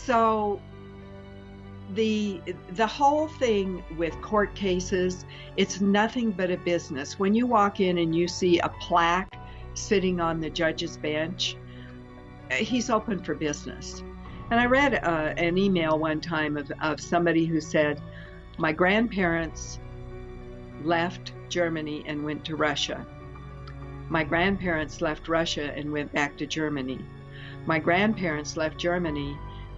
So the whole thing with court cases, it's nothing but a business. When you walk in and you see a plaque sitting on the judge's bench, he's open for business. And I read an email one time of somebody who said, my grandparents left Germany and went to Russia. My grandparents left Russia and went back to Germany. My grandparents left Germany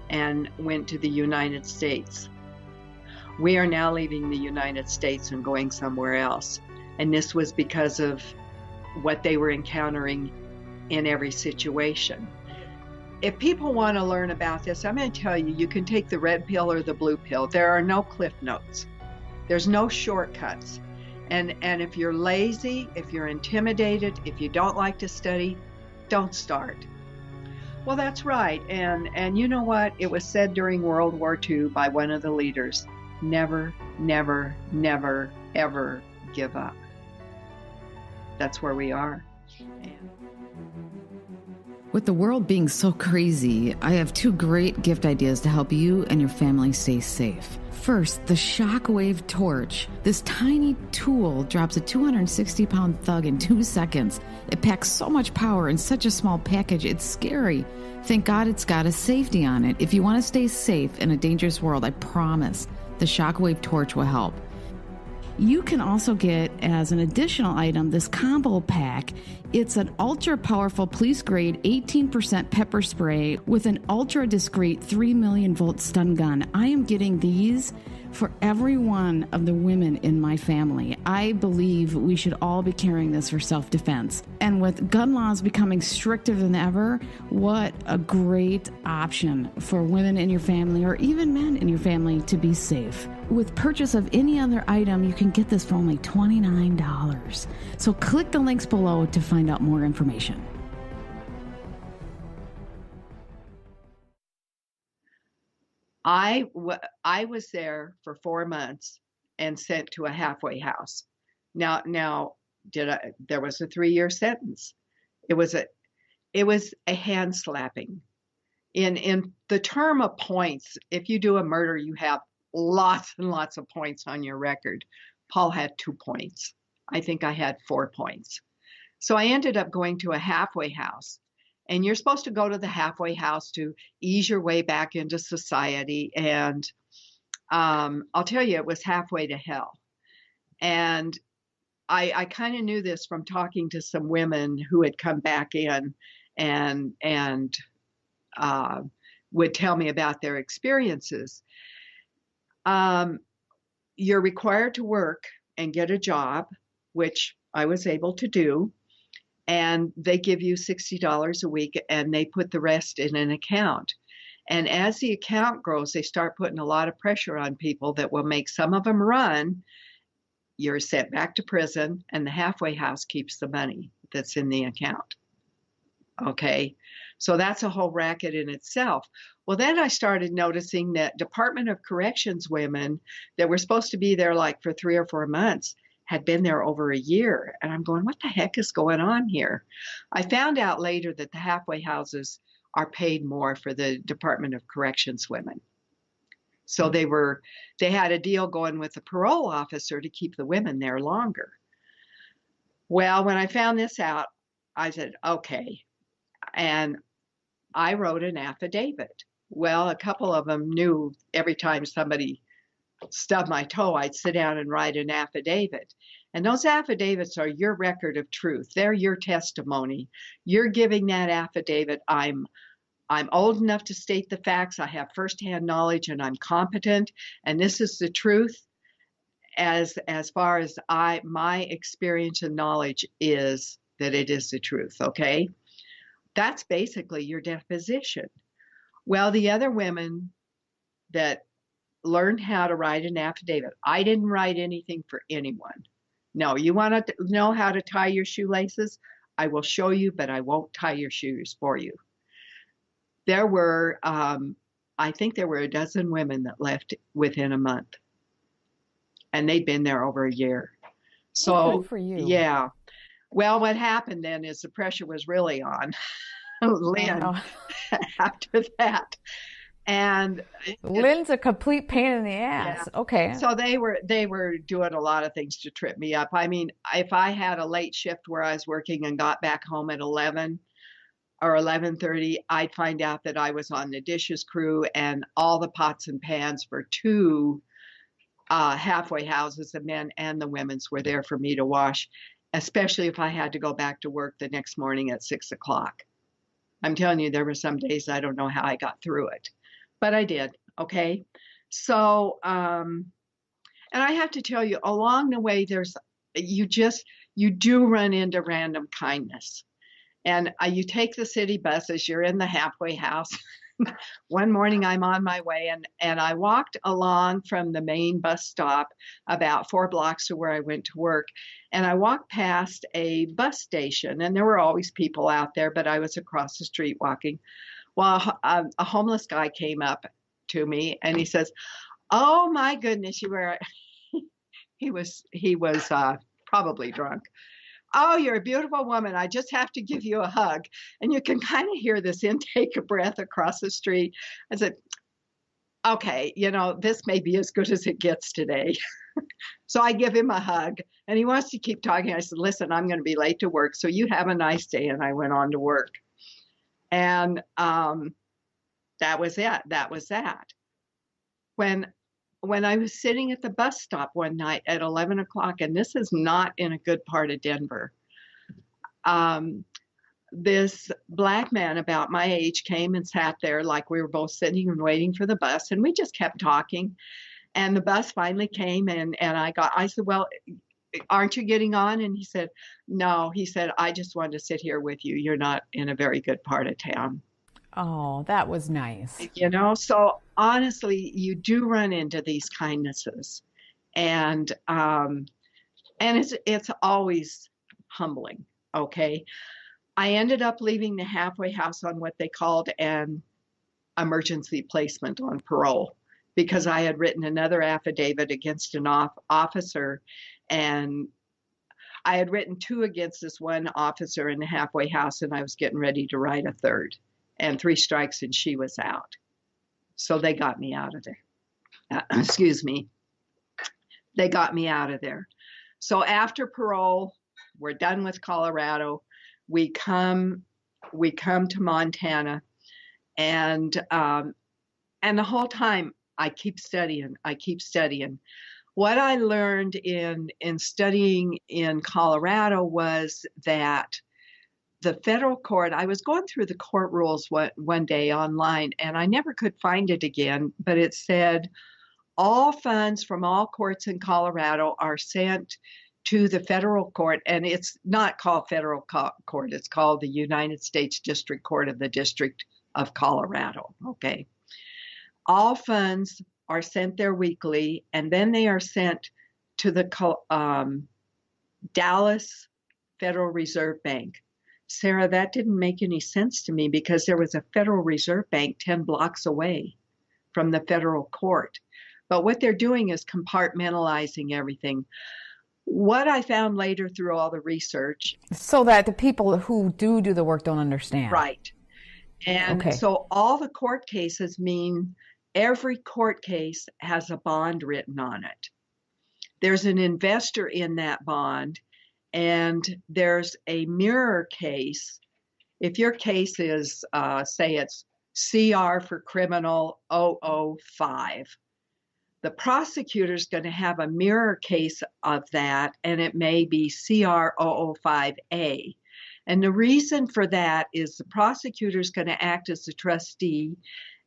and went to the United States. We are now leaving the United States and going somewhere else. And this was because of what they were encountering in every situation. If people want to learn about this, I'm going to tell you, you can take the red pill or the blue pill. There are no cliff notes. There's no shortcuts. And if you're lazy, if you're intimidated, if you don't like to study, don't start. Well, that's right. And you know what? It was said during World War II by one of the leaders, never, never, never, ever give up. That's where we are. With the world being so crazy, I have 2 great gift ideas to help you and your family stay safe. First, the Shockwave Torch. This tiny tool drops a 260-pound thug in 2 seconds. It packs so much power in such a small package, it's scary. Thank God it's got a safety on it. If you want to stay safe in a dangerous world, I promise the Shockwave Torch will help. You can also get, as an additional item, this combo pack. It's an ultra-powerful police-grade 18% pepper spray with an ultra-discreet 3 million volt stun gun. I am getting these for every one of the women in my family. I believe we should all be carrying this for self-defense. And with gun laws becoming stricter than ever, what a great option for women in your family or even men in your family to be safe. With purchase of any other item, you can get this for only $29. So click the links below to find out more information. I was there for 4 months and sent to a halfway house. Now, there was a 3-year sentence. It was a hand slapping. In the term of points, if you do a murder, you have lots and lots of points on your record. Paul had 2 points. I think I had 4 points. So I ended up going to a halfway house. And you're supposed to go to the halfway house to ease your way back into society. And I'll tell you, it was halfway to hell. And I kind of knew this from talking to some women who had come back in and would tell me about their experiences. You're required to work and get a job, which I was able to do. And they give you $60 a week and they put the rest in an account. And as the account grows, they start putting a lot of pressure on people that will make some of them run. You're sent back to prison and the halfway house keeps the money that's in the account. Okay, so that's a whole racket in itself. Well, then I started noticing that Department of Corrections women that were supposed to be there like for 3 or 4 months had been there over a year. And I'm going, what the heck is going on here? I found out later that the halfway houses are paid more for the Department of Corrections women. So they had a deal going with the parole officer to keep the women there longer. Well, when I found this out, I said, okay. And I wrote an affidavit. Well, a couple of them knew every time somebody stubbed my toe, I'd sit down and write an affidavit. And those affidavits are your record of truth. They're your testimony. You're giving that affidavit, I'm old enough to state the facts, I have firsthand knowledge, and I'm competent, and this is the truth as far as my experience and knowledge is that it is the truth, okay? That's basically your deposition. Well, the other women that learned how to write an affidavit. I didn't write anything for anyone. No, you want to know how to tie your shoelaces? I will show you, but I won't tie your shoes for you. There were, I think there were a dozen women that left within a month. And they'd been there over a year. So, good for you. Yeah. Well, what happened then is the pressure was really on Lynn after that. And Lynn's a complete pain in the yeah. ass. Okay. So they were doing a lot of things to trip me up. I mean, if I had a late shift where I was working and got back home at 11 or 11:30, I'd find out that I was on the dishes crew and all the pots and pans for two halfway houses, the men and the women's, were there for me to wash, especially if I had to go back to work the next morning at 6 o'clock. I'm telling you, there were some days I don't know how I got through it, but I did. Okay. So, and I have to tell you, along the way, you do run into random kindness. And you take the city buses, you're in the halfway house. One morning I'm on my way, and I walked along from the main bus stop about 4 blocks to where I went to work. And I walked past a bus station, and there were always people out there, but I was across the street walking. Well, a homeless guy came up to me and he says, "Oh my goodness, you were," he was probably drunk. "Oh, you're a beautiful woman. I just have to give you a hug." And you can kind of hear this intake of breath across the street. I said, "Okay, this may be as good as it gets today." So I give him a hug, and he wants to keep talking. I said, "Listen, I'm going to be late to work, so you have a nice day." And I went on to work. And that was it. That was that. When I was sitting at the bus stop one night at 11 o'clock, and this is not in a good part of Denver, this black man about my age came and sat there like we were both sitting and waiting for the bus, and we just kept talking. And the bus finally came, and I said, "Well, aren't you getting on?" And he said, "No." He said, "I just wanted to sit here with you. You're not in a very good part of town." Oh, that was nice. So honestly, you do run into these kindnesses, and it's always humbling. Okay. I ended up leaving the halfway house on what they called an emergency placement on parole, because I had written another affidavit against an officer, and I had written 2 against this one officer in the halfway house, and I was getting ready to write a third. And 3 strikes and she was out. So they got me out of there. Excuse me. They got me out of there. So after parole, we're done with Colorado. We come to Montana, and the whole time I keep studying. What I learned in studying in Colorado was that the federal court, I was going through the court rules one day online, and I never could find it again, but it said all funds from all courts in Colorado are sent to the federal court, and it's not called federal court, it's called the United States District Court of the District of Colorado. Okay. All funds are sent there weekly, and then they are sent to the Dallas Federal Reserve Bank. Sarah, that didn't make any sense to me, because there was a Federal Reserve Bank 10 blocks away from the federal court. But what they're doing is compartmentalizing everything. What I found later through all the research. So that the people who do the work don't understand. Right. And so all the court cases mean every court case has a bond written on it. There's an investor in that bond. And there's a mirror case. If your case is, say it's CR for criminal 005, the prosecutor's going to have a mirror case of that, and it may be CR 005A. And the reason for that is the prosecutor's going to act as the trustee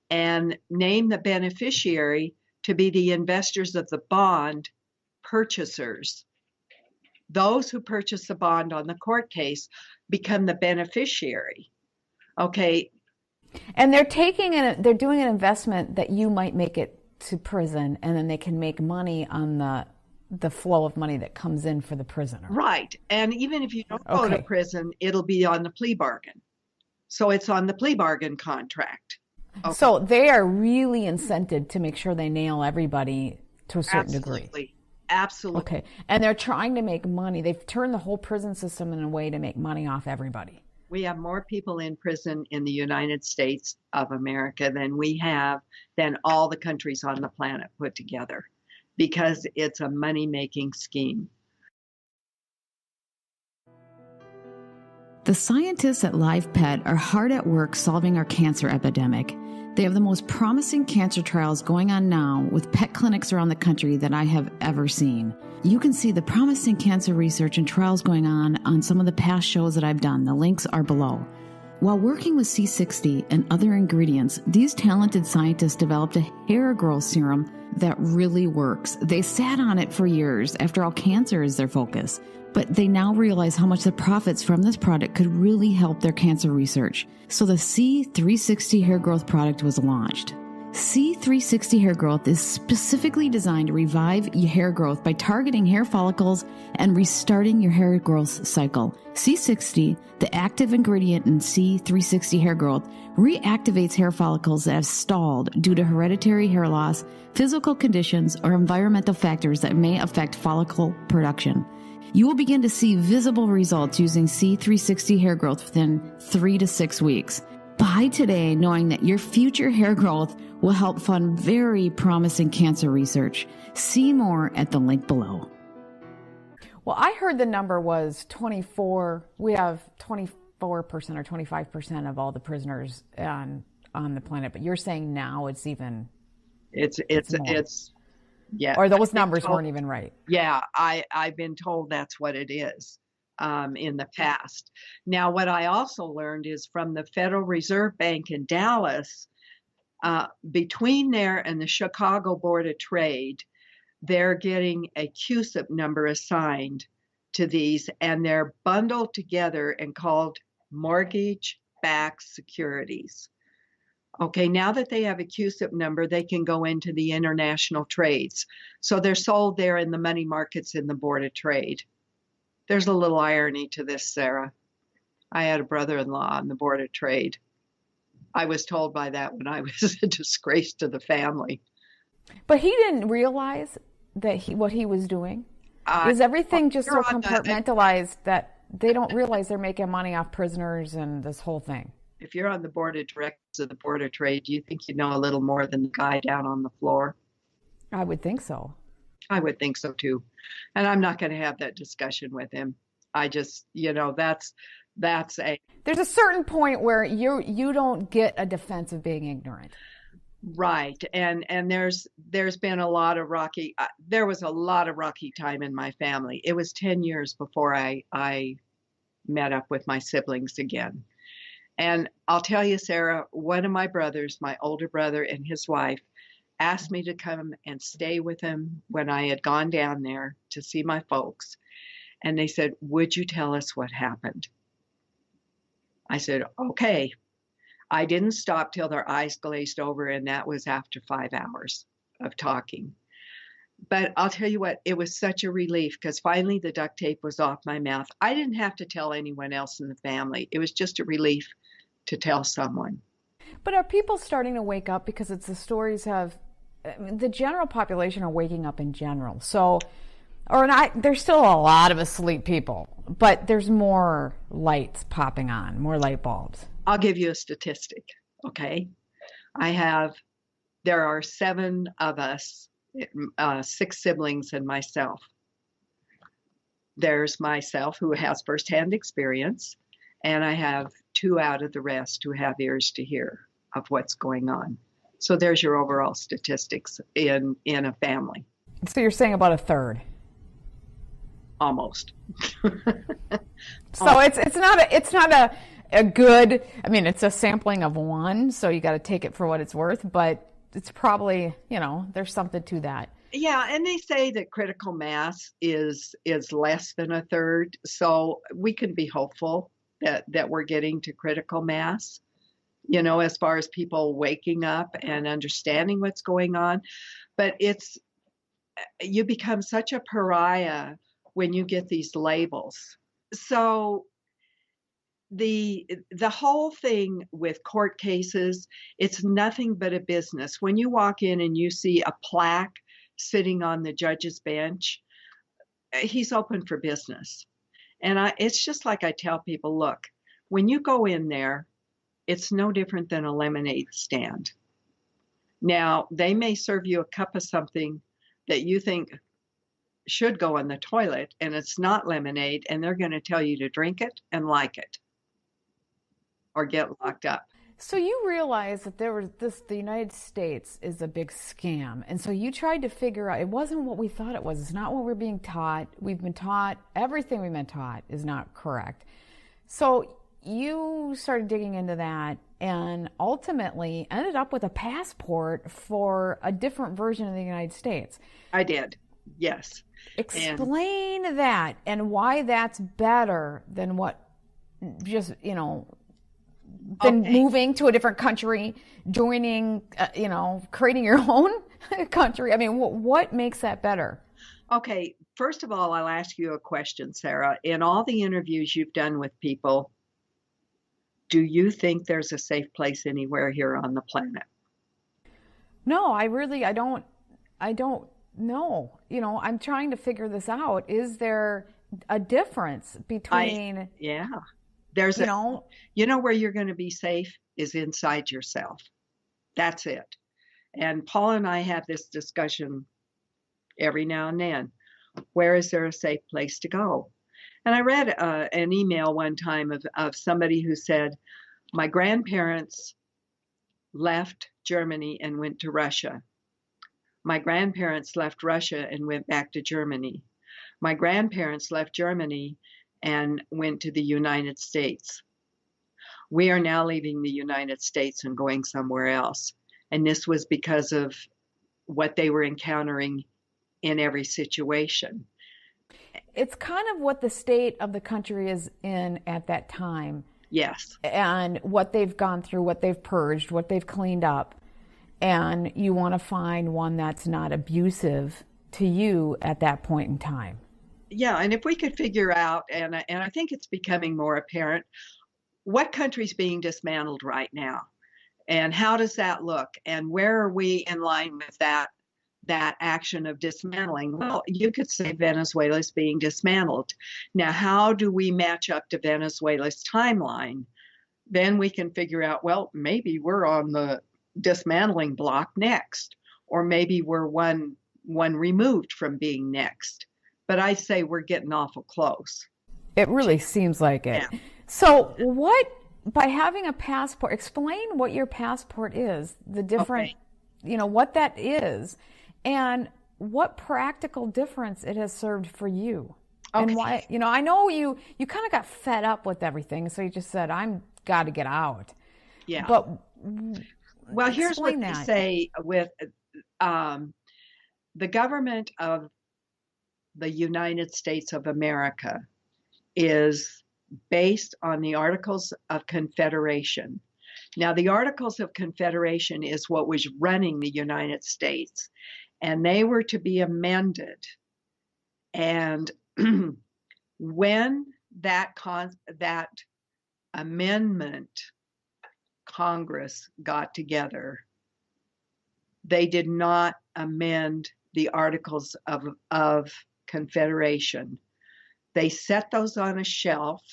and name the beneficiary to be the investors of the bond purchasers. Those who purchase the bond on the court case become the beneficiary. Okay. And they're doing an investment that you might make it to prison, and then they can make money on the flow of money that comes in for the prisoner. Right. And even if you don't go to prison, it'll be on the plea bargain. So it's on the plea bargain contract. Okay. So they are really incented to make sure they nail everybody to a certain degree. Absolutely. Okay. And they're trying to make money. They've turned the whole prison system in a way to make money off everybody. We have more people in prison in the United States of America than all the countries on the planet put together, because it's a money-making scheme. The scientists at LivePet are hard at work solving our cancer epidemic. They have the most promising cancer trials going on now with pet clinics around the country that I have ever seen. You can see the promising cancer research and trials going on some of the past shows that I've done. The links are below. While working with C60 and other ingredients, these talented scientists developed a hair growth serum that really works. They sat on it for years. After all, cancer is their focus. But they now realize how much the profits from this product could really help their cancer research. So the C360 hair growth product was launched. C360 hair growth is specifically designed to revive your hair growth by targeting hair follicles and restarting your hair growth cycle. C60, the active ingredient in C360 hair growth, reactivates hair follicles that have stalled due to hereditary hair loss, physical conditions, or environmental factors that may affect follicle production. You will begin to see visible results using C360 hair growth within 3 to 6 weeks. Buy today knowing that your future hair growth will help fund very promising cancer research. See more at the link below. Well, I heard the number was 24. We have 24% or 25% of all the prisoners on the planet, but you're saying now it's even. It's yeah. Or those numbers weren't even right. Yeah, I've been told that's what it is in the past. Now, what I also learned is from the Federal Reserve Bank in Dallas, between there and the Chicago Board of Trade, they're getting a CUSIP number assigned to these, and they're bundled together and called mortgage-backed securities. Okay, now that they have a CUSIP number, they can go into the international trades. So they're sold there in the money markets in the Board of Trade. There's a little irony to this, Sarah. I had a brother-in-law on the Board of Trade. I was told by that when I was a disgrace to the family. But he didn't realize that what he was doing? Is everything just so compartmentalized that they don't realize they're making money off prisoners and this whole thing? If you're on the board of directors of the Board of Trade, do you think you know a little more than the guy down on the floor? I would think so. I would think so too. And I'm not going to have that discussion with him. I just, that's a. There's a certain point where you don't get a defense of being ignorant. Right. And there's been a lot of there was a lot of rocky time in my family. It was 10 years before I met up with my siblings again. And I'll tell you, Sarah, one of my brothers, my older brother and his wife, asked me to come and stay with him when I had gone down there to see my folks. And they said, "Would you tell us what happened?" I said, "Okay." I didn't stop till their eyes glazed over, and that was after 5 hours of talking. But I'll tell you what, it was such a relief because finally the duct tape was off my mouth. I didn't have to tell anyone else in the family. It was just a relief to tell someone. But are people starting to wake up? Because it's the stories the general population are waking up in general. So, there's still a lot of asleep people, but there's more lights popping on, more light bulbs. I'll give you a statistic, okay? There are 7 of us, 6 siblings and myself. There's myself who has firsthand experience, and I have 2 out of the rest who have ears to hear of what's going on. So there's your overall statistics in a family. So you're saying about a third? Almost. So it's not a good, it's a sampling of 1, so you got to take it for what it's worth, but it's probably, there's something to that. Yeah, and they say that critical mass is less than a third, so we can be hopeful that we're getting to critical mass, as far as people waking up and understanding what's going on. But you become such a pariah when you get these labels. So the whole thing with court cases, it's nothing but a business. When you walk in and you see a plaque sitting on the judge's bench, he's open for business. And it's just like I tell people, look, when you go in there, it's no different than a lemonade stand. Now, they may serve you a cup of something that you think should go in the toilet, and it's not lemonade, and they're going to tell you to drink it and like it or get locked up. So you realize that the United States is a big scam. And so you tried to figure out, it wasn't what we thought it was. It's not what we're being taught. We've been taught, everything we've been taught is not correct. So you started digging into that and ultimately ended up with a passport for a different version of the United States. I did, yes. Explain that and why that's better than what just, than moving to a different country, joining, creating your own country. I mean, what makes that better? Okay, first of all, I'll ask you a question, Sarah. In all the interviews you've done with people, do you think there's a safe place anywhere here on the planet? No, I don't know. I'm trying to figure this out. Is there a difference between... There's where you're going to be safe is inside yourself. That's it. And Paul and I have this discussion every now and then. Where is there a safe place to go? And I read an email one time of somebody who said, my grandparents left Germany and went to Russia. My grandparents left Russia and went back to Germany. My grandparents left Germany and went to the United States. We are now leaving the United States and going somewhere else. And this was because of what they were encountering in every situation. It's kind of what the state of the country is in at that time. Yes. And what they've gone through, what they've purged, what they've cleaned up. And you want to find one that's not abusive to you at that point in time. Yeah, and if we could figure out, and I think it's becoming more apparent, what country's being dismantled right now, and how does that look, and where are we in line with that action of dismantling? Well, you could say Venezuela's being dismantled. Now, how do we match up to Venezuela's timeline? Then we can figure out, well, maybe we're on the dismantling block next, or maybe we're one removed from being next. But I say we're getting awful close. It really seems like it. Yeah. So by having a passport, explain what your passport is, the different, what that is, and what practical difference it has served for you. Okay. And why, I know you kind of got fed up with everything, so you just said, I'm got to get out. Yeah. But well, here's what they say with the government of the United States of America is based on the Articles of Confederation. Now, the Articles of Confederation is what was running the United States, and they were to be amended. And when that amendment Congress got together, they did not amend the Articles of Confederation. They set those on a shelf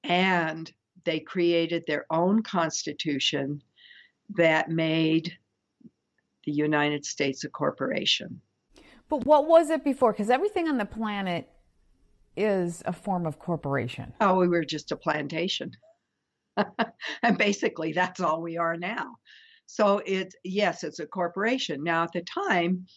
and they created their own constitution that made the United States a corporation. But what was it before? Because everything on the planet is a form of corporation. Oh, we were just a plantation. And basically that's all we are now. So it's a corporation. Now at the time,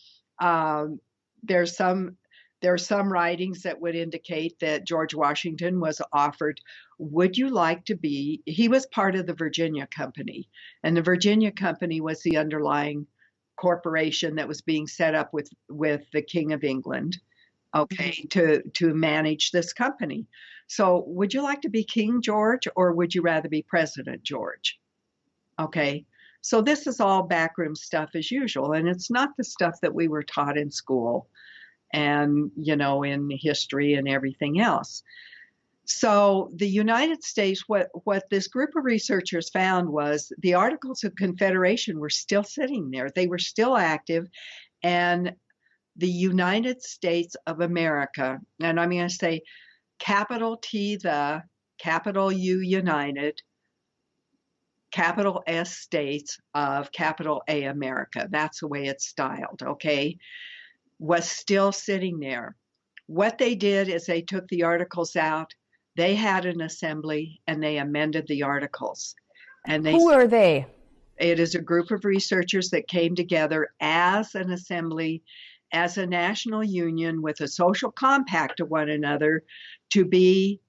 there's some writings that would indicate that George Washington was offered, would you like to be, he was part of the Virginia Company, and the Virginia Company was the underlying corporation that was being set up with the King of England, to manage this company. So would you like to be King George, or would you rather be President George? Okay. So this is all backroom stuff as usual, and it's not the stuff that we were taught in school and, in history and everything else. So the United States, what this group of researchers found was the Articles of Confederation were still sitting there. They were still active, and the United States of America, and I'm going to say capital T, the capital U United, capital S States of capital A America. That's the way it's styled, okay? Was still sitting there. What they did is they took the articles out. They had an assembly and they amended the articles. And Who are they? It is a group of researchers that came together as an assembly, as a national union with a social compact to one another to be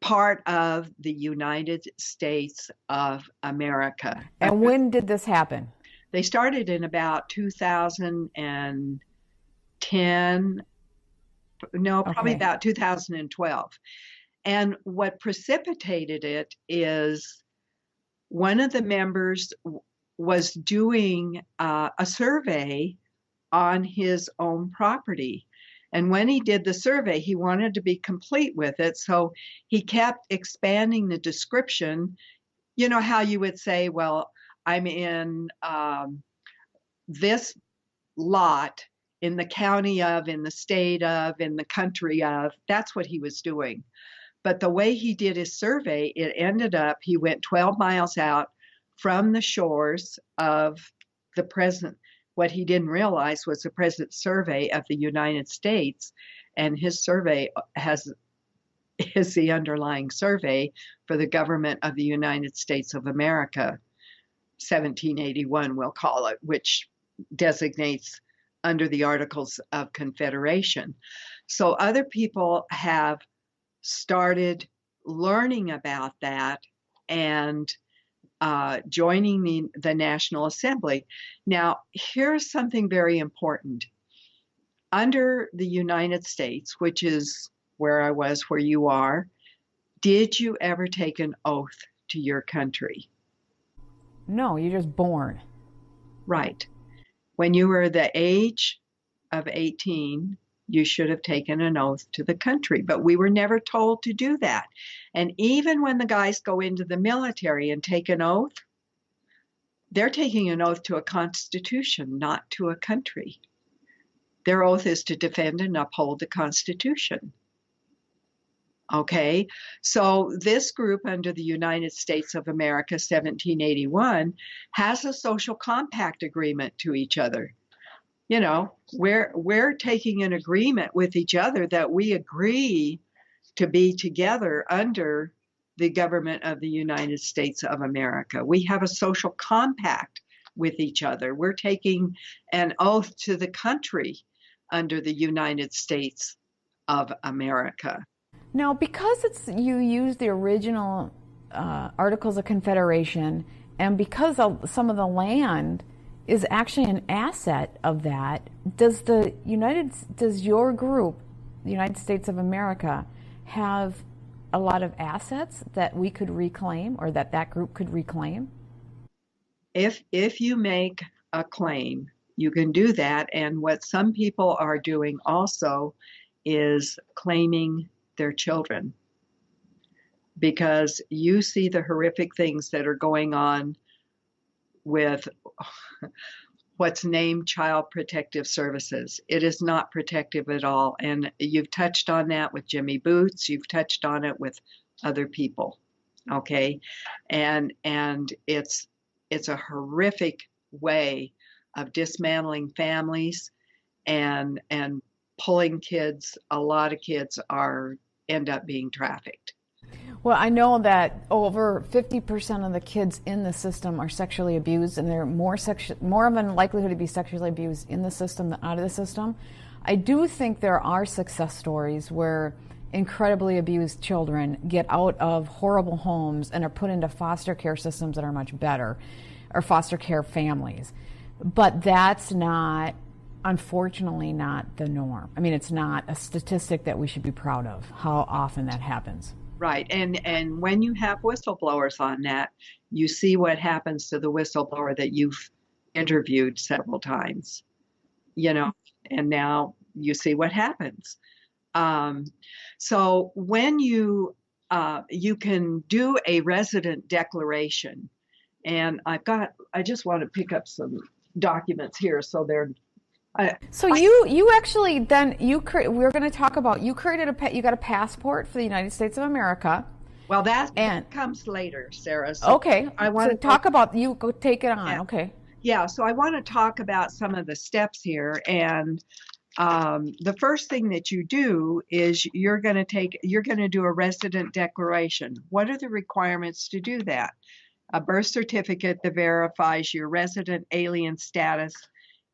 part of the United States of America. And when did this happen? They started in about 2010, probably about 2012. And what precipitated it is one of the members was doing a survey on his own property. And when he did the survey, he wanted to be complete with it. So he kept expanding the description. You know how you would say, well, I'm in this lot in the county of, in the state of, in the country of. That's what he was doing. But the way he did his survey, it ended up, he went 12 miles out from the shores of the present. What he didn't realize was the present survey of the United States, and his survey is the underlying survey for the government of the United States of America, 1781 we'll call it, which designates under the Articles of Confederation. So other people have started learning about that and joining the National Assembly. Now, here's something very important. Under the United States, which is where I was, where you are, did you ever take an oath to your country? No, you're just born. Right. When you were the age of 18, you should have taken an oath to the country, but we were never told to do that. And even when the guys go into the military and take an oath, they're taking an oath to a constitution, not to a country. Their oath is to defend and uphold the Constitution. Okay, so this group under the United States of America, 1781, has a social compact agreement to each other. You know, we're taking an agreement with each other that we agree to be together under the government of the United States of America. We have a social compact with each other. We're taking an oath to the country under the United States of America. Now, because you use the original Articles of Confederation, and because some of the land is actually an asset of that, does your group, the United States of America, have a lot of assets that we could reclaim, or that group could reclaim? If you make a claim, you can do that. And what some people are doing also is claiming their children, because you see the horrific things that are going on with what's named Child Protective Services. It is not protective at all. And you've touched on that with Jimmy Boots. You've touched on it with other people. Okay. And it's a horrific way of dismantling families and pulling kids. A lot of kids end up being trafficked. Well, I know that over 50% of the kids in the system are sexually abused, and they're more of a likelihood to be sexually abused in the system than out of the system. I do think there are success stories where incredibly abused children get out of horrible homes and are put into foster care systems that are much better, or foster care families. But that's not, unfortunately, not the norm. I mean, it's not a statistic that we should be proud of, how often that happens. Right. And when you have whistleblowers on that, you see what happens to the whistleblower that you've interviewed several times, you know, and now you see what happens. So when you can do a resident declaration, and I just want to pick up some documents here so they're I, So you actually then we're going to talk about you created you got a passport for the United States of America. well, that And comes later, Sarah. So okay, I want so to talk about you go take it on. yeah, Okay. yeah. So I want to talk about some of the steps here, and the first thing that you do is you're going to do a resident declaration. What are the requirements to do that? A birth certificate that verifies your resident alien status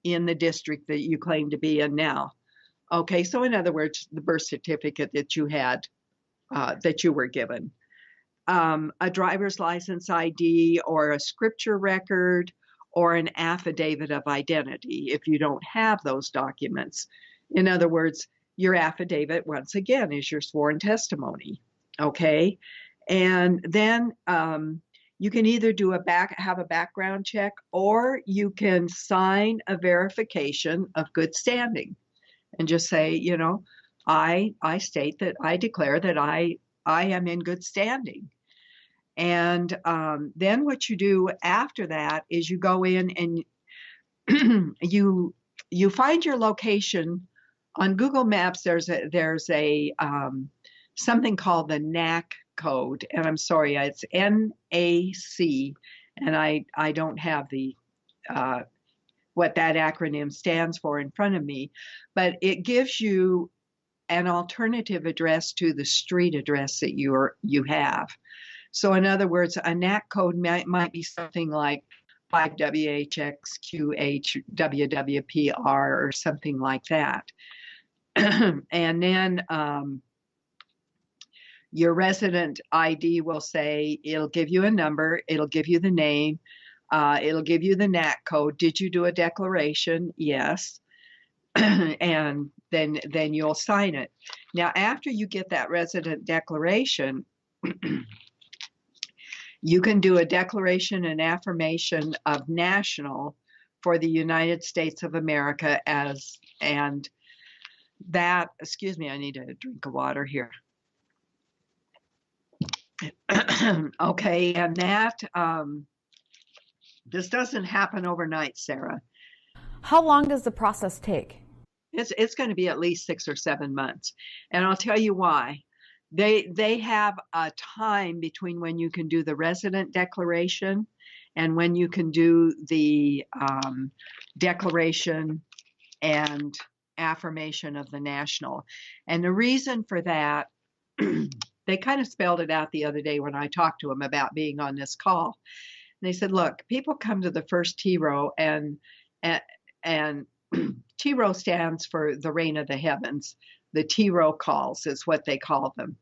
in the district that you claim to be in now. Okay, so in other words, the birth certificate that you had, that you were given. A driver's license ID or a scripture record or an affidavit of identity if you don't have those documents. In other words, your affidavit, once again, is your sworn testimony. Okay, and then you can either have a background check, or you can sign a verification of good standing and just say, I state that I declare that I am in good standing. And then what you do after that is you go in and you find your location on Google Maps. There's a something called the NAC code, and I'm sorry, it's NAC, and I don't have the what that acronym stands for in front of me, but it gives you an alternative address to the street address that you have. So in other words, a NAC code might be something like 5WHXQHWWPR or something like that. And then your resident ID will say, it'll give you a number, it'll give you the name, it'll give you the NAC code. Did you do a declaration? Yes. And then you'll sign it. Now, after you get that resident declaration, you can do a declaration and affirmation of national for the United States of America excuse me, I need a drink of water here. Okay, and that, this doesn't happen overnight, Sarah. How long does the process take? It's going to be at least 6 or 7 months. And I'll tell you why. They have a time between when you can do the resident declaration and when you can do the declaration and affirmation of the national. And the reason for that, they kind of spelled it out the other day when I talked to them about being on this call. And they said, look, people come to the first T-row, and T-row stands for the reign of the heavens. The T-row calls is what they call them.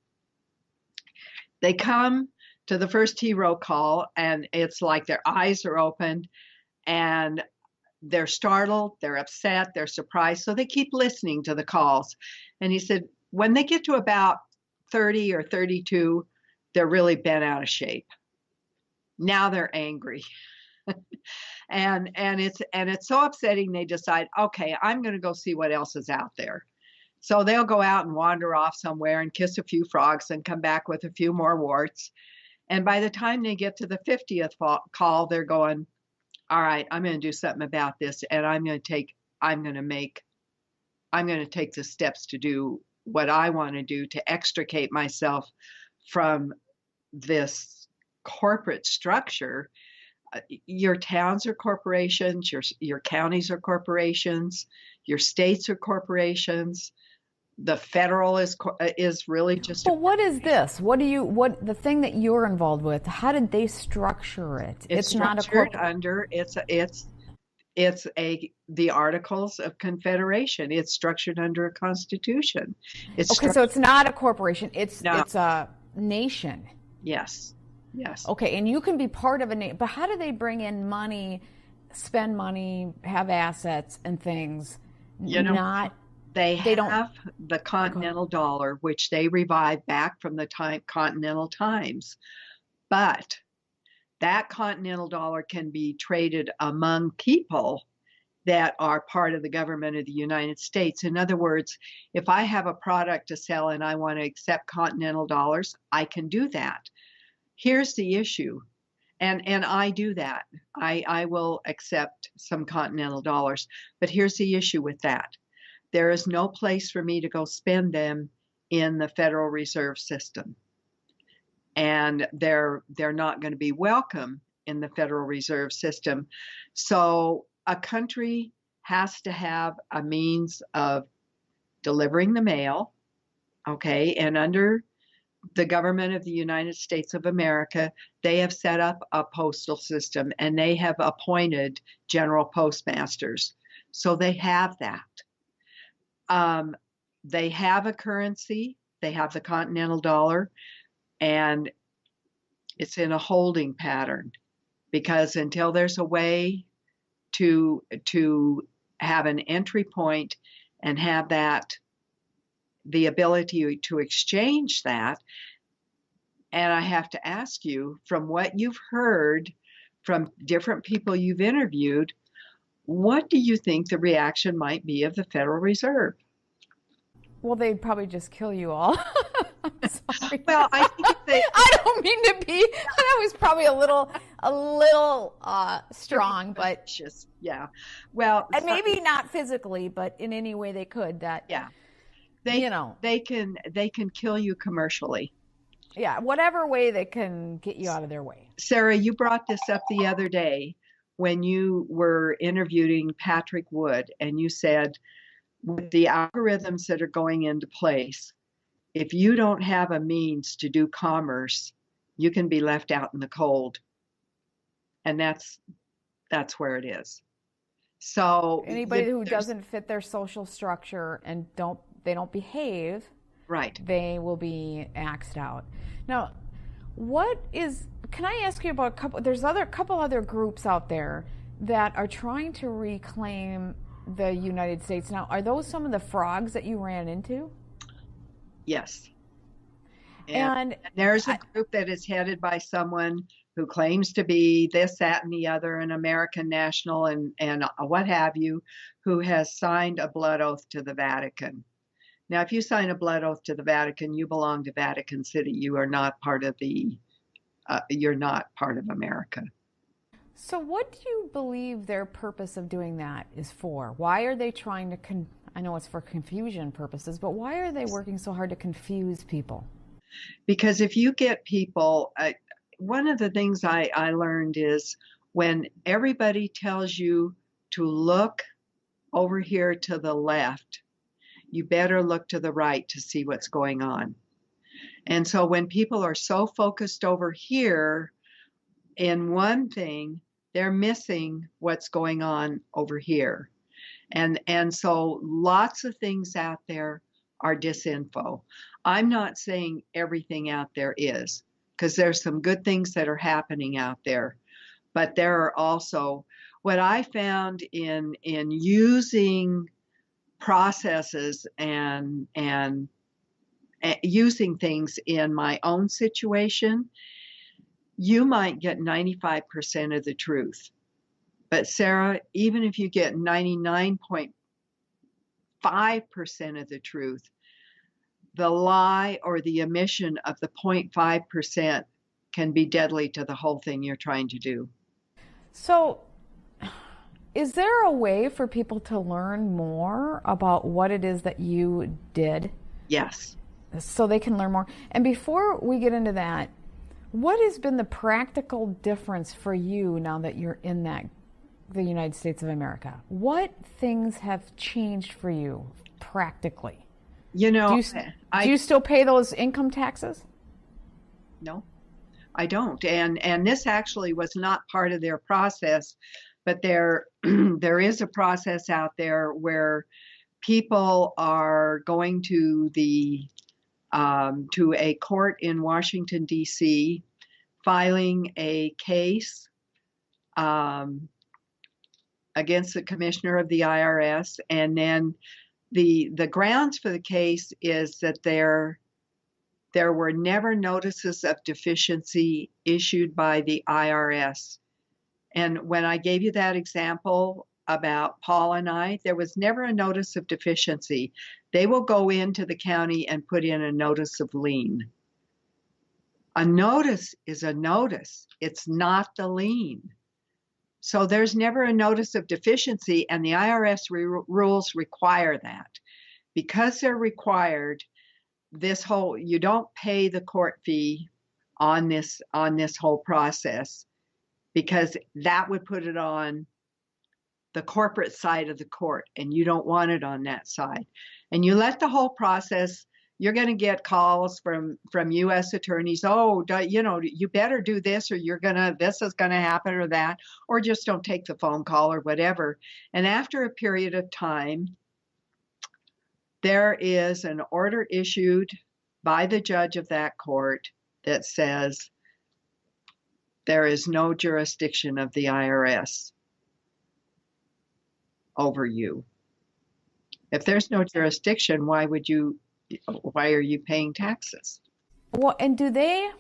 They come to the first T-row call, and it's like their eyes are opened, and they're startled, they're upset, they're surprised. So they keep listening to the calls. And he said, when they get to about 30 or 32, they're really bent out of shape. Now they're angry. and it's so upsetting, they decide, okay, I'm going to go see what else is out there. So they'll go out and wander off somewhere and kiss a few frogs and come back with a few more warts. And by the time they get to the 50th call, they're going, all right, I'm going to do something about this, and I'm going to take the steps to do what I want to do to extricate myself from this corporate structure. Your towns are corporations, your counties are corporations, your states are corporations. The federal is really just. Well, what is this? What the thing that you're involved with? How did they structure it? It's not structured under. It's the Articles of Confederation. It's structured under a constitution. Okay, so it's not a corporation. It's a nation. Yes. Yes. Okay, and you can be part of a nation, but how do they bring in money, spend money, have assets and things? They have the Continental Dollar, which they revived back from the Continental Times. But that Continental Dollar can be traded among people that are part of the government of the United States. In other words, if I have a product to sell and I want to accept Continental Dollars, I can do that. Here's the issue. And I do that. I will accept some continental dollars. But here's the issue with that. There is no place for me to go spend them in the Federal Reserve System. And they're not going to be welcome in the Federal Reserve System. So a country has to have a means of delivering the mail, okay? And under the government of the United States of America, they have set up a postal system and they have appointed general postmasters. So they have that. They have a currency, they have the continental dollar, and it's in a holding pattern because until there's a way to have an entry point and have that, the ability to exchange that. And I have to ask you, from what you've heard from different people you've interviewed, what do you think the reaction might be of the Federal Reserve? Well, they'd probably just kill you all. I'm sorry. Well, I think if they, I don't mean to be. That was probably a little strong, but just yeah. Well, and maybe not physically, but in any way they could. That yeah, they you know they can kill you commercially. Yeah, whatever way they can get you out of their way. Sarah, you brought this up the other day when you were interviewing Patrick Wood, and you said, with the algorithms that are going into place, if you don't have a means to do commerce, you can be left out in the cold. And that's where it is. So anybody who doesn't fit their social structure and they don't behave, right, they will be axed out. Now, can I ask you about there's a couple other groups out there that are trying to reclaim the United States. Now, are those some of the frogs that you ran into? Yes. And there's a group that is headed by someone who claims to be this, that, and the other, an American national and what have you, who has signed a blood oath to the Vatican. Now, if you sign a blood oath to the Vatican, you belong to Vatican City. You are not part of you're not part of America. So what do you believe their purpose of doing that is for? Why are they trying to, I know it's for confusion purposes, but why are they working so hard to confuse people? Because if you get people, one of the things I learned is when everybody tells you to look over here to the left, you better look to the right to see what's going on. And so when people are so focused over here in one thing, they're missing what's going on over here. And so lots of things out there are disinfo. I'm not saying everything out there is, because there's some good things that are happening out there. But there are also, what I found in using processes and using things in my own situation, you might get 95% of the truth. But Sarah, even if you get 99.5% of the truth, the lie or the omission of the 0.5% can be deadly to the whole thing you're trying to do. So is there a way for people to learn more about what it is that you did? Yes. So they can learn more. And before we get into that, what has been the practical difference for you now that you're in the United States of America? What things have changed for you practically? You know, do you still pay those income taxes? No, I don't. And this actually was not part of their process, but there is a process out there where people are going to to a court in Washington, D.C., filing a case against the commissioner of the IRS. And then the grounds for the case is that there were never notices of deficiency issued by the IRS. And when I gave you that example about Paul and I, there was never a notice of deficiency. They will go into the county and put in a notice of lien. A notice is a notice. It's not the lien. So there's never a notice of deficiency, and the IRS rules require that. Because they're required, you don't pay the court fee on this whole process, because that would put it on the corporate side of the court, and you don't want it on that side. And you let the whole process, you're going to get calls from U.S. attorneys, you better do this, or this is going to happen, or that, or just don't take the phone call or whatever. And after a period of time, there is an order issued by the judge of that court that says there is no jurisdiction of the IRS over you. If there's no jurisdiction, why are you paying taxes? Well, and do they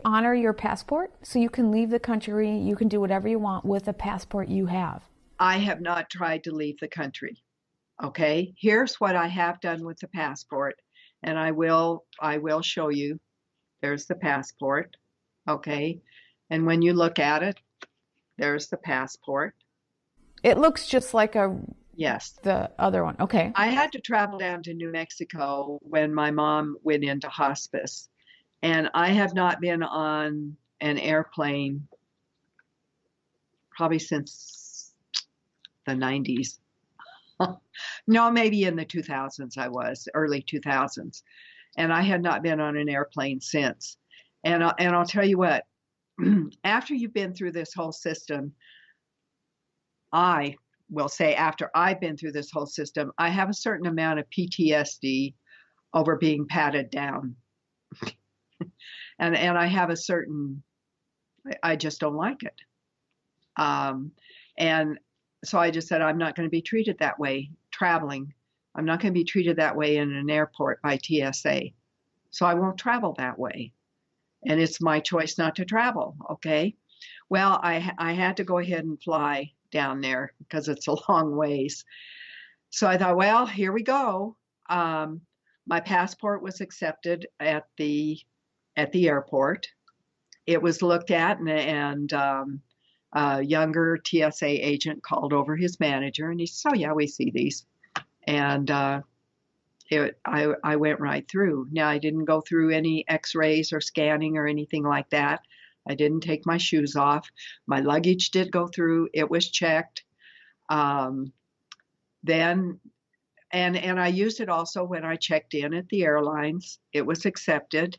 honor your passport? So you can leave the country, you can do whatever you want with the passport you have? I have not tried to leave the country. Okay, here's what I have done with the passport, and I will show you. There's the passport. Okay, and when you look at it, there's the passport. It looks just like yes, the other one. Okay. I had to travel down to New Mexico when my mom went into hospice, and I have not been on an airplane probably since the 90s. No, maybe in the 2000s early 2000s. And I had not been on an airplane since. And I'll tell you what, after you've been through this whole system, I will say after I've been through this whole system, I have a certain amount of PTSD over being patted down. and I have I just don't like it. And so I just said, I'm not going to be treated that way traveling. I'm not going to be treated that way in an airport by TSA. So I won't travel that way. And it's my choice not to travel. Okay. Well, I had to go ahead and fly down there because it's a long ways. So I thought, well, here we go. My passport was accepted at the airport. It was looked at, and a younger TSA agent called over his manager, and he said, "Oh yeah, we see these." And I went right through. Now, I didn't go through any x-rays or scanning or anything like that. I didn't take my shoes off. My luggage did go through. It was checked. Then, and I used it also when I checked in at the airlines. It was accepted.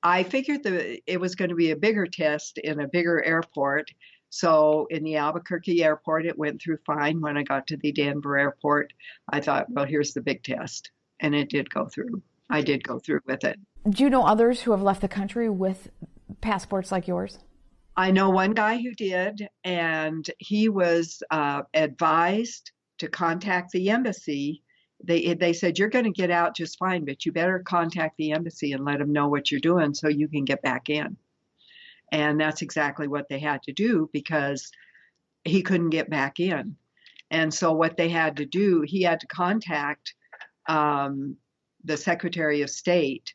I figured that it was going to be a bigger test in a bigger airport. So in the Albuquerque airport, it went through fine. When I got to the Denver airport, I thought, well, here's the big test. And it did go through. I did go through with it. Do you know others who have left the country with passports like yours? I know one guy who did, and he was advised to contact the embassy. They said, you're going to get out just fine, but you better contact the embassy and let them know what you're doing so you can get back in. And that's exactly what they had to do, because he couldn't get back in. And so what they had to do, he had to contact the Secretary of State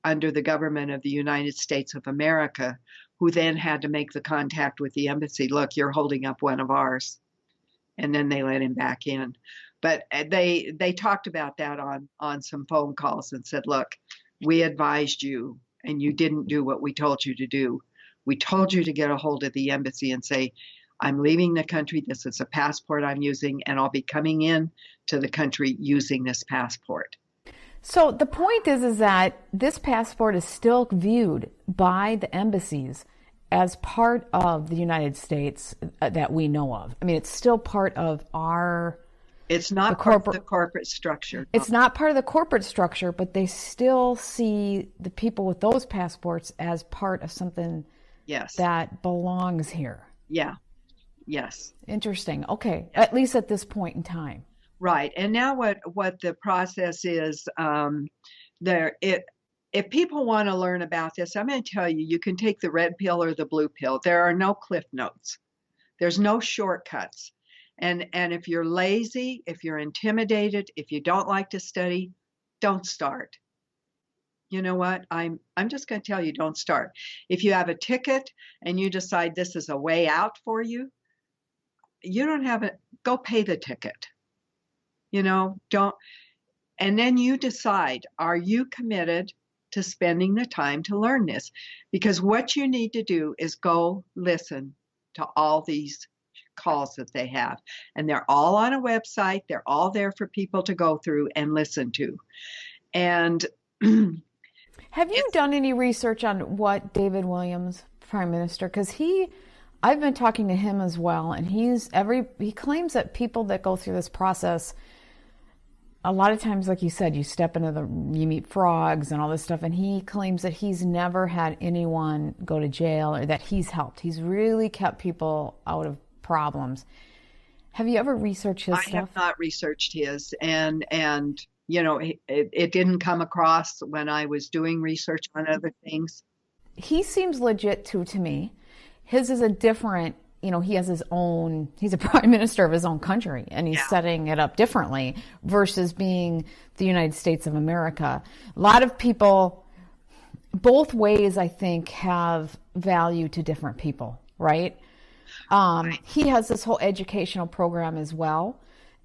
under the government of the United States of America, who then had to make the contact with the embassy. Look, you're holding up one of ours. And then they let him back in. But they talked about that on some phone calls and said, look, we advised you and you didn't do what we told you to do. We told you to get a hold of the embassy and say, I'm leaving the country. This is a passport I'm using, and I'll be coming in to the country using this passport. So the point is that this passport is still viewed by the embassies as part of the United States that we know of. I mean, it's still part of our... It's not part of the corporate structure. It's not part of the corporate structure, but they still see the people with those passports as part of something that belongs here. Yeah. Yes. Interesting. Okay. At least at this point in time. Right. And now what the process is, if people want to learn about this, I'm going to tell you, you can take the red pill or the blue pill. There are no cliff notes. There's no shortcuts. And if you're lazy, if you're intimidated, if you don't like to study, don't start. you know what? I'm just going to tell you, don't start. If you have a ticket and you decide this is a way out for you, you don't have it. Go pay the ticket. Don't. And then you decide, are you committed to spending the time to learn this? Because what you need to do is go listen to all these calls that they have. And they're all on a website. They're all there for people to go through and listen to. And have you done any research on what David Williams, Prime Minister, because I've been talking to him as well, and he claims that people that go through this process, a lot of times, like you said, you meet frogs and all this stuff, and he claims that he's never had anyone go to jail or that he's helped. He's really kept people out of problems. Have you ever researched his stuff? I have not researched his, and it didn't come across when I was doing research on other things. He seems legit too to me. His is a different, he has his own, he's a prime minister of his own country, and he's setting it up differently versus being the United States of America. A lot of people, both ways, I think, have value to different people, right? He has this whole educational program as well.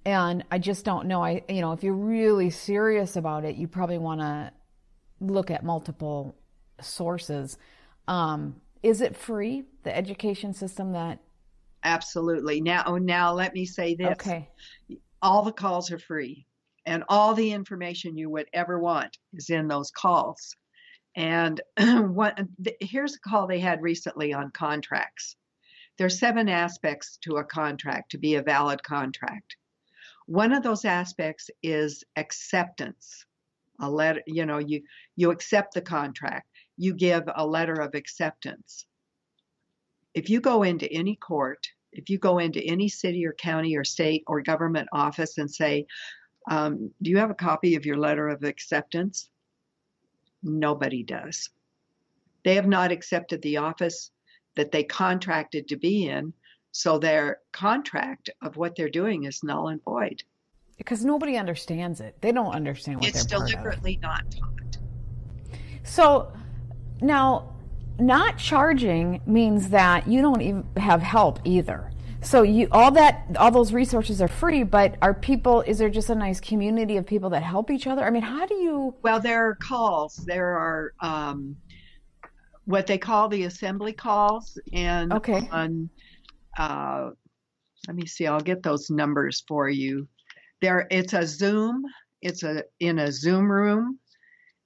And I just don't know. If you're really serious about it, you probably want to look at multiple sources. Is it free, the education system that? Absolutely. Now let me say this. Okay. All the calls are free, and all the information you would ever want is in those calls. And here's a call they had recently on contracts. There's 7 aspects to a contract to be a valid contract. One of those aspects is acceptance. A letter, you accept the contract. You give a letter of acceptance. If you go into any court, if you go into any city or county or state or government office and say, do you have a copy of your letter of acceptance? Nobody does. They have not accepted the office that they contracted to be in, so their contract of what they're doing is null and void. Because nobody understands it. They don't understand what it's they're part of. deliberately not taught. So now, not charging means that you don't even have help either. So all those resources are free, but is there just a nice community of people that help each other? I mean, how do you? Well, there are calls. There are what they call the assembly calls, and okay. Let me see. I'll get those numbers for you. It's a Zoom. It's in a Zoom room,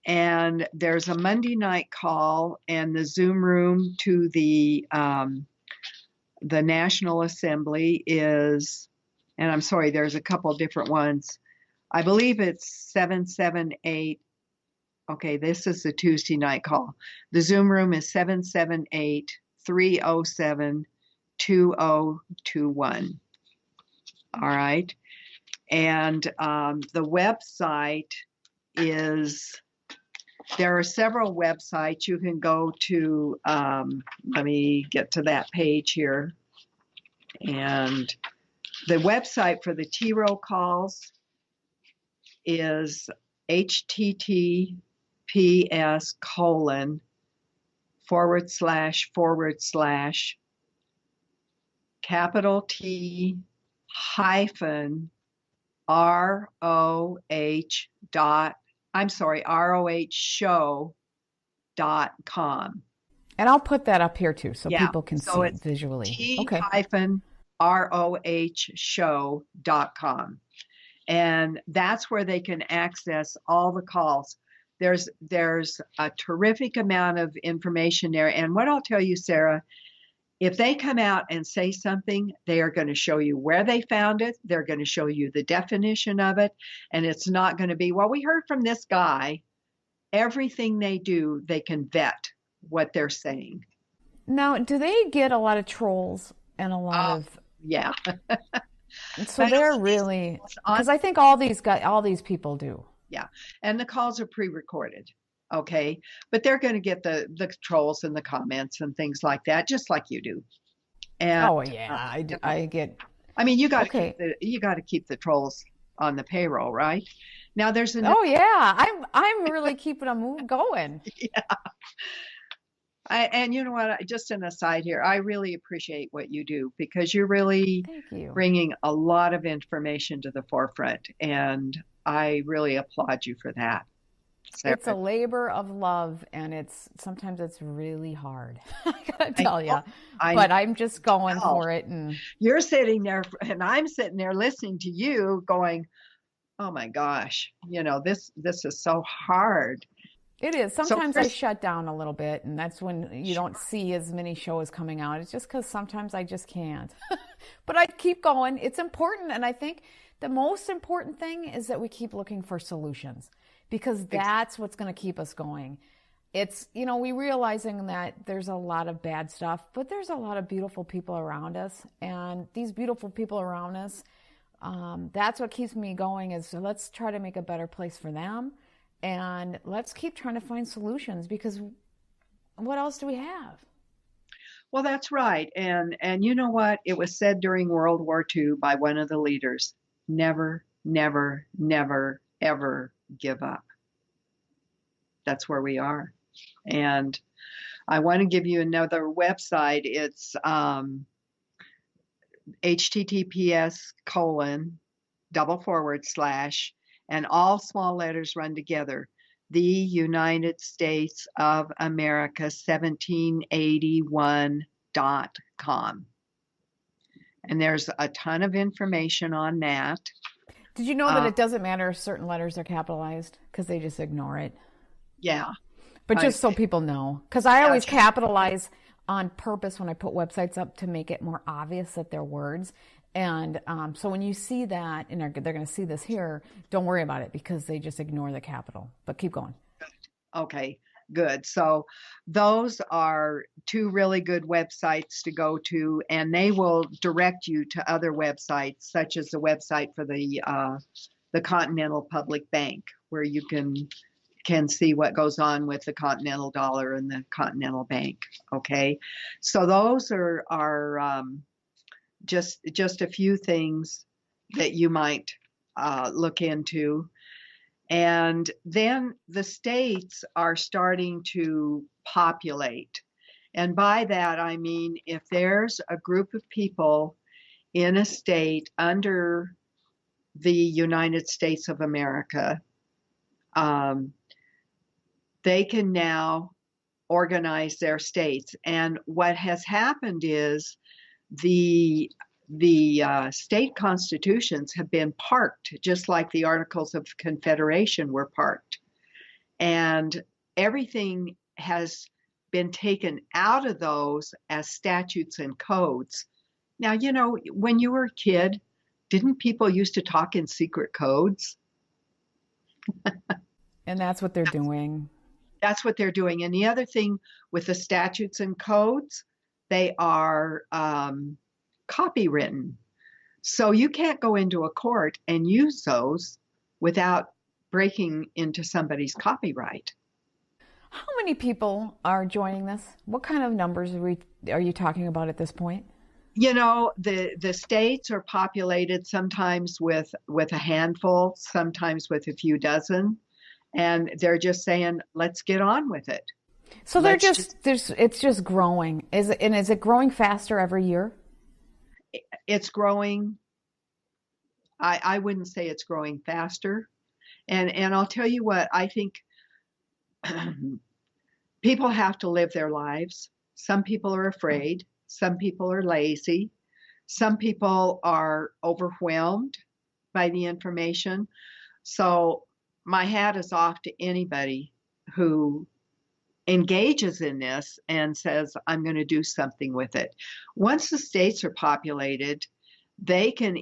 and there's a Monday night call, and the Zoom room to the National Assembly is, and I'm sorry, there's a couple different ones. I believe it's 778. Okay, this is the Tuesday night call. The Zoom room is 778-307-2021. All right. And the website there are several websites. You can go to, let me get to that page here. And the website for the T-roll calls is https:// capital T hyphen ROHshow.com. And I'll put that up here too, so people can see it visually. T-ROHshow.com. And that's where they can access all the calls. There's a terrific amount of information there. And what I'll tell you, Sarah, if they come out and say something, they are going to show you where they found it. They're going to show you the definition of it. And it's not going to be, well, we heard from this guy. Everything they do, they can vet what they're saying. Now, do they get a lot of trolls and a lot of... Yeah. So they're really... Because I think all these people do. Yeah. And the calls are pre-recorded. Okay. But they're going to get the trolls and the comments and things like that, just like you do. And, I get... I mean, you got to keep the trolls on the payroll, right? Now there's another. Oh yeah, I'm really keeping a move going. Yeah. And you know what? Just an aside here, I really appreciate what you do because you're really Thank you. bringing a lot of information to the forefront, and I really applaud you for that. It's a Sarah. labor of love, and sometimes it's really hard. I gotta I tell know, you, I but I'm just going know. for it, and You're sitting there, and I'm sitting there listening to you, going, "Oh my gosh, this is so hard." it is. So, Sometimes I Chris, shut down a little bit, and that's when you don't see as many shows coming out. It's just because sometimes I just can't. But I keep going. It's important, and I think the most important thing is that we keep looking for solutions because that's what's going to keep us going. It's, we realizing that there's a lot of bad stuff, but there's a lot of beautiful people around us, and these beautiful people around us, that's what keeps me going is let's try to make a better place for them. And let's keep trying to find solutions because what else do we have? well, that's right. And you know what? It was said during World War II by one of the leaders, never, never, never, ever give up. That's where we are. And I want to give you another website. It's https:// and all small letters run together. The United States of America 1781.com. And there's a ton of information on that. Did you know that it doesn't matter if certain letters are capitalized because they just ignore it? Yeah. But just so people know, because I always capitalize on purpose when I put websites up to make it more obvious that they're words. And so when you see that, and they're going to see this here, don't worry about it because they just ignore the capital. But keep going. Okay, good. So those are two really good websites to go to, and they will direct you to other websites, such as the website for the Continental Public Bank, where you can see what goes on with the Continental Dollar and the Continental Bank. Okay, so those are just a few things that you might look into. And then the states are starting to populate. And by that, I mean, if there's a group of people in a state under the United States of America, they can now organize their states. And what has happened is the state constitutions have been parked, just like the Articles of Confederation were parked. And everything has been taken out of those as statutes and codes. Now, when you were a kid, didn't people used to talk in secret codes? And that's what they're doing. That's what they're doing. And the other thing with the statutes and codes, they are copywritten. So you can't go into a court and use those without breaking into somebody's copyright. How many people are joining this? What kind of numbers are you talking about at this point? The states are populated sometimes with a handful, sometimes with a few dozen, and they're just saying, let's get on with it. So it's just growing. Is it growing faster every year? It's growing. I wouldn't say it's growing faster. And I'll tell you what, I think people have to live their lives. Some people are afraid. Some people are lazy. Some people are overwhelmed by the information. So my hat is off to anybody who engages in this and says, I'm going to do something with it. Once the states are populated, they can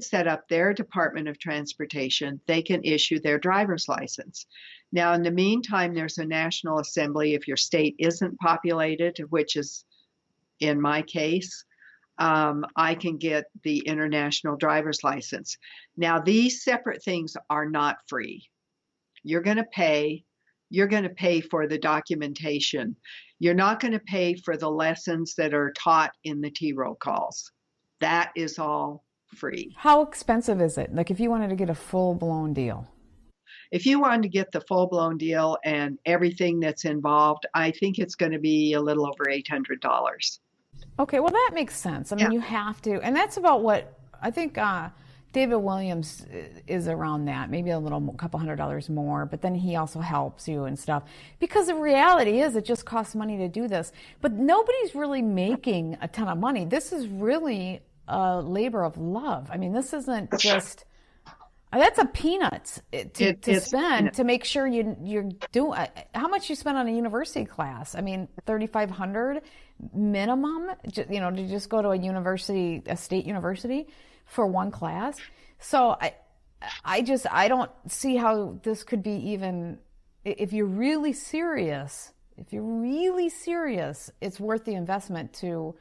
set up their Department of Transportation. They can issue their driver's license. Now, in the meantime, there's a National Assembly if your state isn't populated, which is in my case. I can get the international driver's license. Now, these separate things are not free. You're going to pay for the documentation. You're not going to pay for the lessons that are taught in the T-roll calls. That is all free. How expensive is it? Like if you wanted to get a full-blown deal? If you wanted to get the full-blown deal and everything that's involved, I think it's going to be a little over $800. Okay, well, that makes sense. I mean, you have to, and that's about what I think David Williams is around that, maybe a couple $100 more, but then he also helps you and stuff. Because the reality is it just costs money to do this. But nobody's really making a ton of money. This is really a labor of love. I mean, this isn't just... That's a peanuts to spend to make sure you're doing. How much you spend on a university class? I mean, $3,500 minimum. To just go to a state university for one class. So I don't see how this could be even. If you're really serious, it's worth the investment to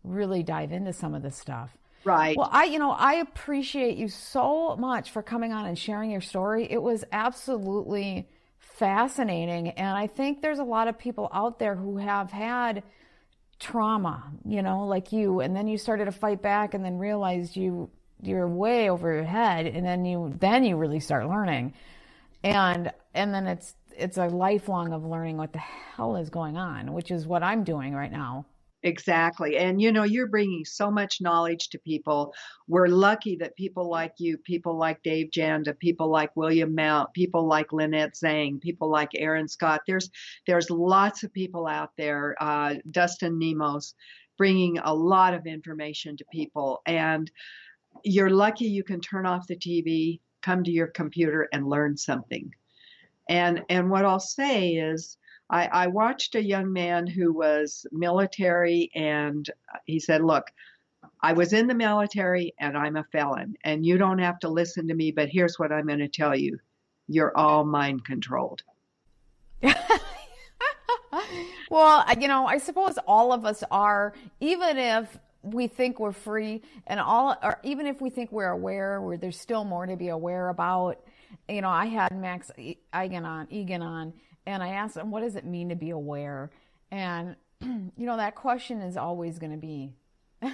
really dive into some of this stuff. Right. Well, I appreciate you so much for coming on and sharing your story. It was absolutely fascinating. And I think there's a lot of people out there who have had trauma, like you, and then you started to fight back and then realized you're way over your head. And then you really start learning. And then it's a lifelong of learning what the hell is going on, which is what I'm doing right now. Exactly. And, you're bringing so much knowledge to people. We're lucky that people like you, people like Dave Janda, people like William Mount, people like Lynette Zhang, people like Aaron Scott. There's lots of people out there, Dustin Nemos, bringing a lot of information to people. And you're lucky you can turn off the TV, come to your computer and learn something. And what I'll say is, I watched a young man who was military, and he said, look, I was in the military and I'm a felon, and you don't have to listen to me, but here's what I'm going to tell you. You're all mind controlled. Well, I suppose all of us are, even if we think we're free or even if we think we're aware, where there's still more to be aware about. I had Max Egan on, and I asked him, what does it mean to be aware? And, that question is always going to be,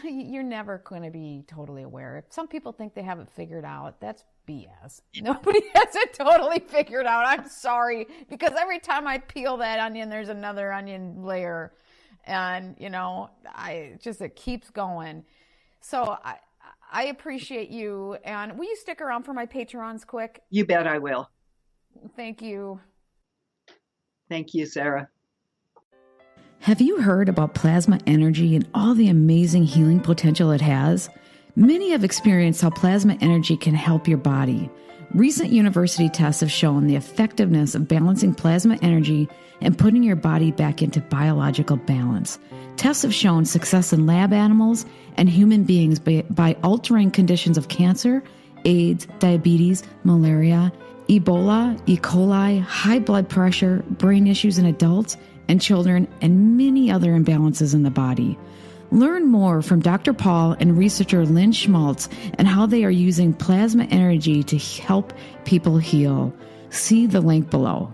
you're never going to be totally aware. If some people think they have it figured out, that's BS. Nobody has it totally figured out. I'm sorry, because every time I peel that onion, there's another onion layer. And, it keeps going. So I appreciate you. And will you stick around for my Patrons quick? You bet I will. Thank you. Thank you, Sarah. Have you heard about plasma energy and all the amazing healing potential it has? Many have experienced how plasma energy can help your body. Recent university tests have shown the effectiveness of balancing plasma energy and putting your body back into biological balance. Tests have shown success in lab animals and human beings by altering conditions of cancer, AIDS, diabetes, malaria, Ebola, E. coli, high blood pressure, brain issues in adults and children, and many other imbalances in the body. Learn more from Dr. Paul and researcher Lynn Schmaltz and how they are using plasma energy to help people heal. See the link below.